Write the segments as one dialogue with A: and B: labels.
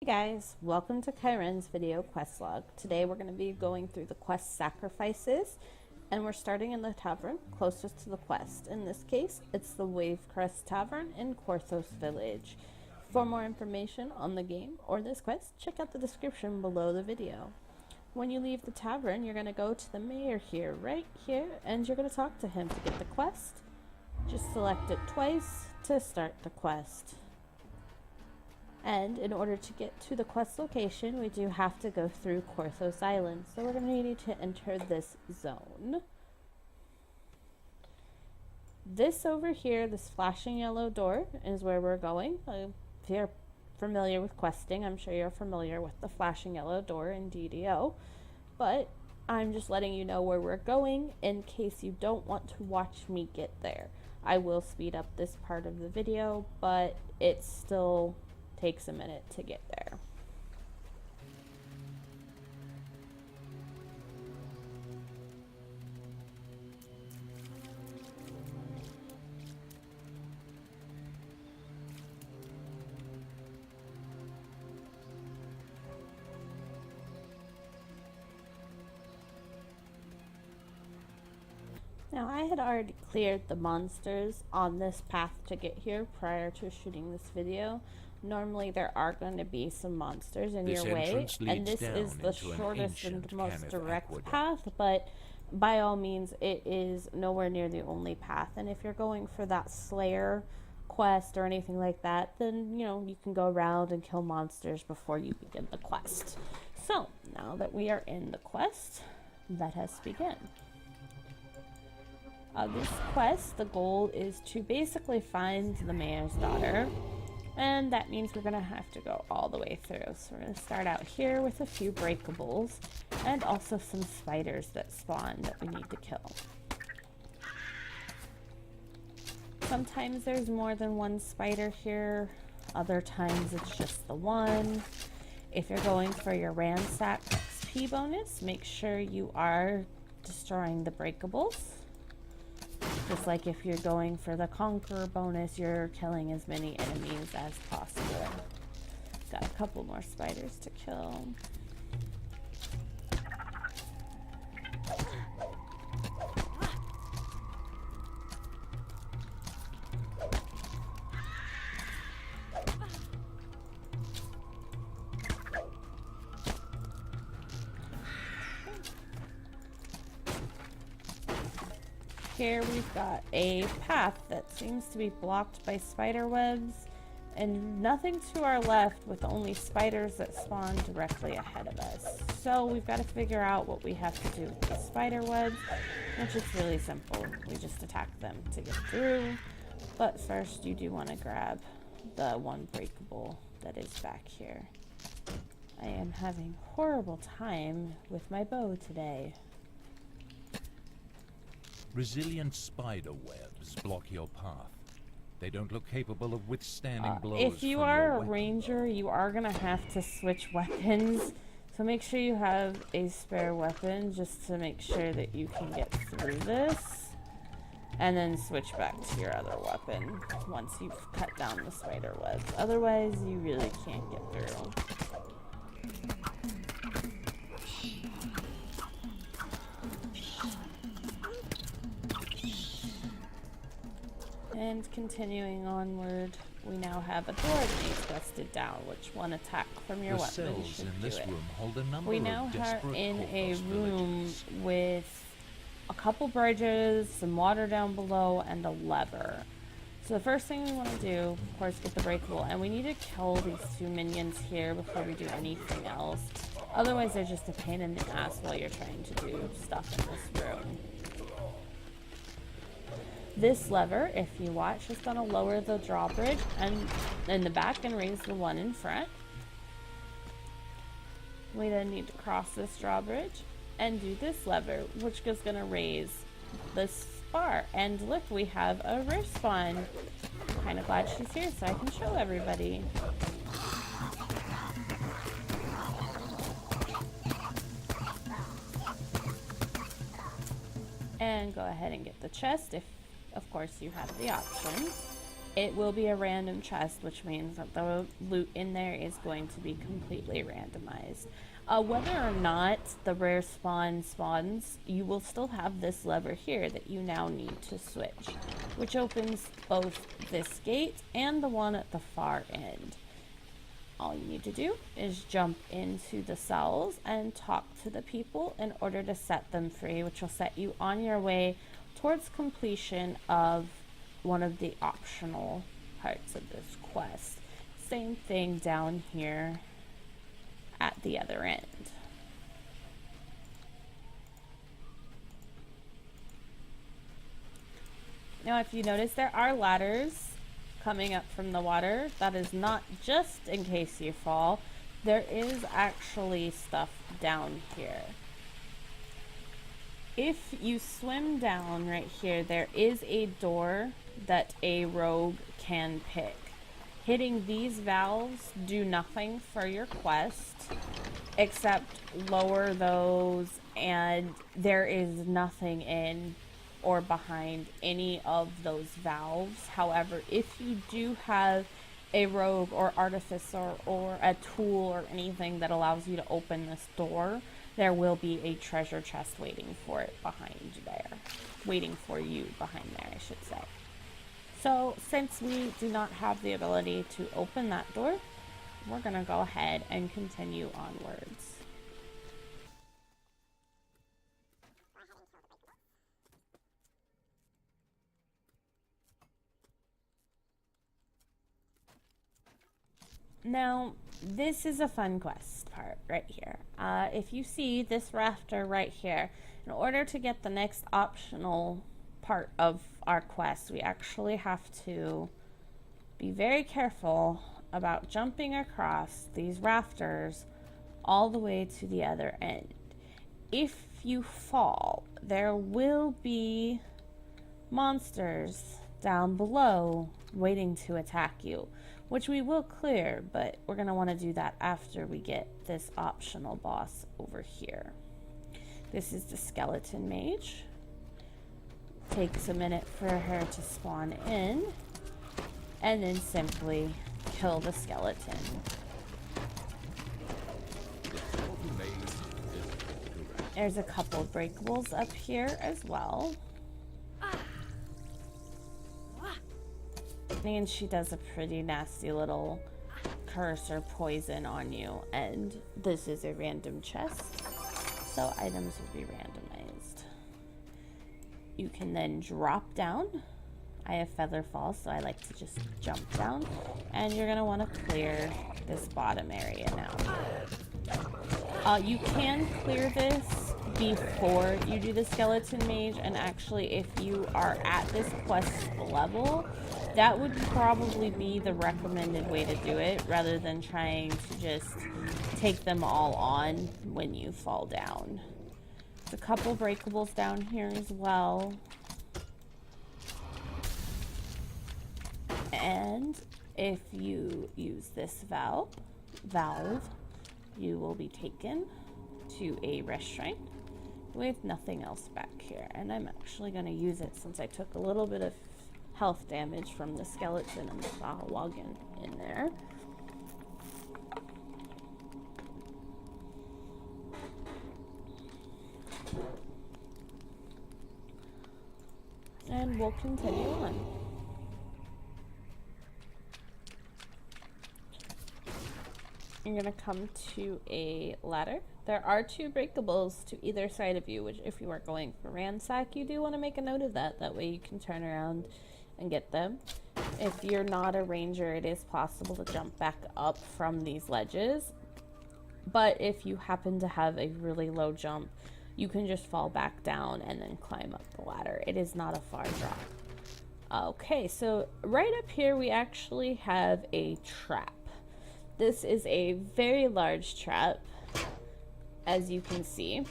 A: Hey guys, welcome to Cyryn's video quest log. Today we're going to be going through the quest sacrifices, and we're starting in the tavern closest to the quest. In this case, it's the Wavecrest Tavern in Korthos Village. For more information on the game or this quest, check out the description below the video. When you leave the tavern, you're going to go to the mayor here, right here, and you're going to talk to him to get the quest. Just select it twice to start the quest. And in order to get to the quest location, we do have to go through Korthos Island. So we're going to need to enter this zone. This over here, this flashing yellow door, is where we're going. If you're familiar with questing, I'm sure you're familiar with the flashing yellow door in DDO. But I'm just letting you know where we're going in case you don't want to watch me get there. I will speed up this part of the video, but it's still takes a minute to get there. Now, I had already cleared the monsters on this path to get here prior to shooting this video. Normally there are going to be some monsters in your way, and this is the shortest and most direct path, but by all means it is nowhere near the only path. And if you're going for that Slayer quest or anything like that, then you can go around and kill monsters before you begin the quest. So now that we are in the quest, let us begin. This quest, the goal is to basically find the mayor's daughter. And that means we're going to have to go all the way through. So we're going to start out here with a few breakables and also some spiders that spawn that we need to kill. Sometimes there's more than one spider here. Other times it's just the one. If you're going for your ransack XP bonus, make sure you are destroying the breakables. Just like if you're going for the Conqueror bonus, you're killing as many enemies as possible. Got a couple more spiders to kill. Here we've got a path that seems to be blocked by spider webs, and nothing to our left with only spiders that spawn directly ahead of us. So we've got to figure out what we have to do with the spider webs, which is really simple. We just attack them to get through. But first you do want to grab the one breakable that is back here. I am having a horrible time with my bow today.
B: Resilient spider webs block your path. They don't look capable of withstanding blows.
A: If you are a ranger, you are going to have to switch weapons. So make sure you have a spare weapon just to make sure that you can get through this. And then switch back to your other weapon once you've cut down the spider webs. Otherwise, you really can't get through. And continuing onward, we now have a door that needs busted down, which one attack from your weapon should do it. We now are in a room with a couple bridges, some water down below, and a lever. So the first thing we want to do, of course, get the breakable, and we need to kill these two minions here before we do anything else. Otherwise, they're just a pain in the ass while you're trying to do stuff in this room. This lever, if you watch, is going to lower the drawbridge and in the back and raise the one in front. We then need to cross this drawbridge and do this lever, which is going to raise this bar. And look, we have a rare spawn. Kind of glad she's here so I can show everybody. And go ahead and get the chest if of course you have the option. it will be a random chest, which means that the loot in there is going to be completely randomized. Whether or not the rare spawn spawns, you will still have this lever here that you now need to switch, which opens both this gate and the one at the far end. All you need to do is jump into the cells and talk to the people in order to set them free, which will set you on your way towards completion of one of the optional parts of this quest. Same thing down here at the other end. Now, if you notice, there are ladders coming up from the water. That is not just in case you fall. There is actually stuff down here. If you swim down right here, there is a door that a rogue can pick. Hitting these valves do nothing for your quest except lower those, and there is nothing in or behind any of those valves. However, if you do have a rogue or artificer or a tool or anything that allows you to open this door, there will be a treasure chest waiting for it behind there. Waiting for you behind there, I should say. So, since we do not have the ability to open that door, we're going to go ahead and continue onwards. Now, this is a fun quest part right here. If you see this rafter right here, in order to get the next optional part of our quest, we actually have to be very careful about jumping across these rafters all the way to the other end. If you fall, there will be monsters down below waiting to attack you, which we will clear, but we're going to want to do that after we get this optional boss over here. This is the skeleton mage. Takes a minute for her to spawn in, and then simply kill the skeleton. There's a couple of breakables up here as well. And she does a pretty nasty little curse or poison on you, and this is a random chest, so items will be randomized. You can then drop down. I have feather fall, so I like to just jump down, and you're going to want to clear this bottom area now. You can clear this before you do the skeleton mage, and actually if you are at this quest level, that would probably be the recommended way to do it, rather than trying to just take them all on when you fall down. There's a couple breakables down here as well. And if you use this valve, you will be taken to a restaurant with nothing else back here. And I'm actually going to use it since I took a little bit of health damage from the skeleton and the wagon in there. And we'll continue on. You're going to come to a ladder. There are 2 breakables to either side of you, which if you are going for ransack, you do want to make a note of that. That way you can turn around and get them. If you're not a ranger, it is possible to jump back up from these ledges. But if you happen to have a really low jump, you can just fall back down and then climb up the ladder. It is not a far drop. Okay, so right up here we actually have a trap. This is a very large trap, as you can see.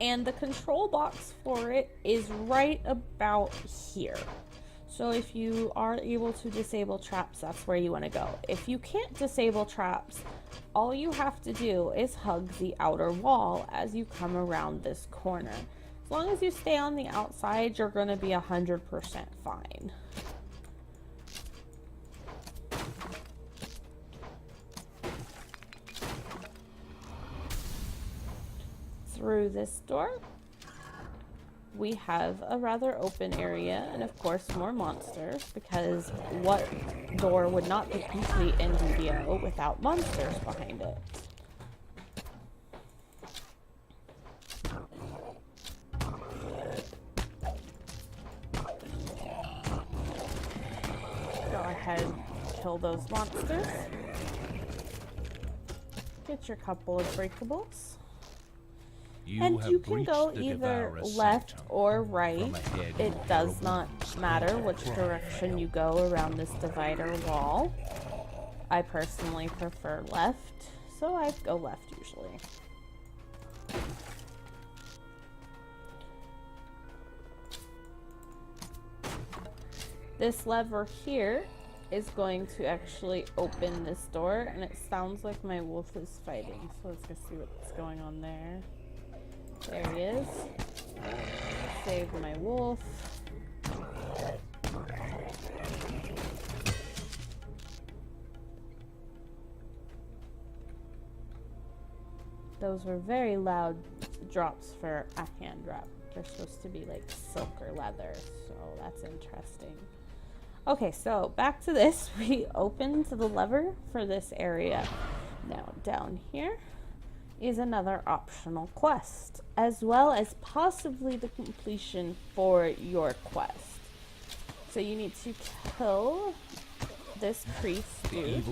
A: And the control box for it is right about here. So if you are able to disable traps, that's where you want to go. If you can't disable traps, all you have to do is hug the outer wall as you come around this corner. As long as you stay on the outside, you're going to be 100% fine. through this door, we have a rather open area, and of course more monsters, because what door would not be complete in DDO without monsters behind it? Go ahead, kill those monsters. Get your couple of breakables. And you can go either left or right. It does not matter which direction you go around this divider wall. I personally prefer left, so I go left usually. This lever here is going to actually open this door, and it sounds like my wolf is fighting, so let's go see what's going on there. There he is. Save my wolf. Those were very loud drops for a hand wrap. They're supposed to be like silk or leather, so that's interesting. Okay, so back to this. We opened the lever for this area. Now down here is another optional quest, as well as possibly the completion for your quest. So you need to kill this priest dude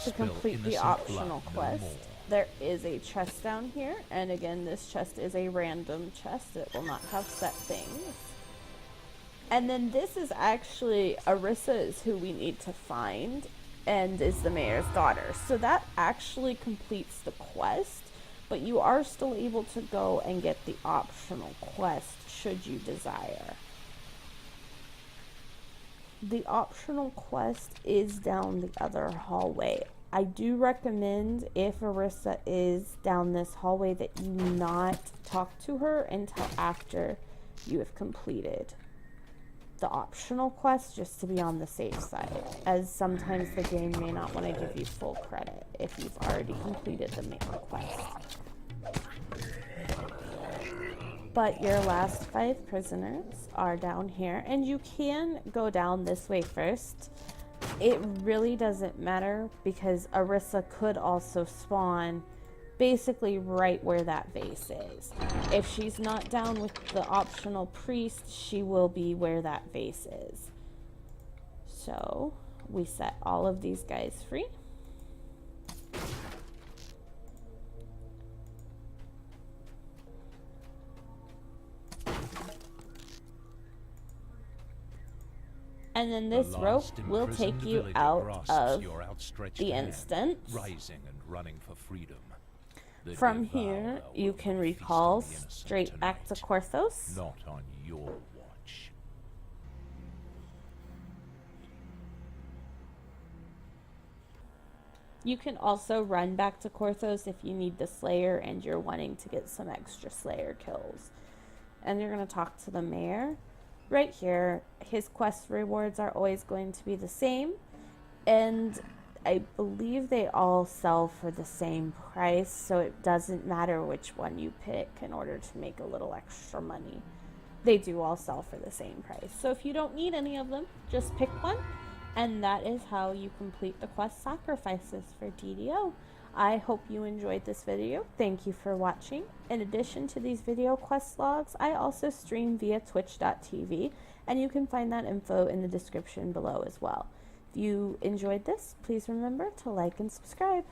A: to complete the optional quest. There is a chest down here, and again, this chest is a random chest. It will not have set things. And then this is actually Arissa is who we need to find, and is the mayor's daughter. So that actually completes the quest, but you are still able to go and get the optional quest should you desire. The optional quest is down the other hallway. I do recommend, if Arissa is down this hallway, that you not talk to her until after you have completed the optional quest, just to be on the safe side, as sometimes the game may not want to give you full credit if you've already completed the main quest. But your last 5 prisoners are down here, and you can go down this way first. It really doesn't matter, because Arissa could also spawn basically right where that vase is. If she's not down with the optional priest, she will be where that vase is. So we set all of these guys free. And then this rope will take you out of the instance.
B: Rising and running for freedom.
A: From here, you can recall straight back to Korthos.
B: Not on your watch.
A: You can also run back to Korthos if you need the Slayer and you're wanting to get some extra Slayer kills. And you're going to talk to the mayor. Right here, his quest rewards are always going to be the same. And I believe they all sell for the same price, so it doesn't matter which one you pick in order to make a little extra money. They do all sell for the same price. So if you don't need any of them, just pick one, and that is how you complete the quest sacrifices for DDO. I hope you enjoyed this video. Thank you for watching. In addition to these video quest logs, I also stream via twitch.tv, and you can find that info in the description below as well. If you enjoyed this, please remember to like and subscribe.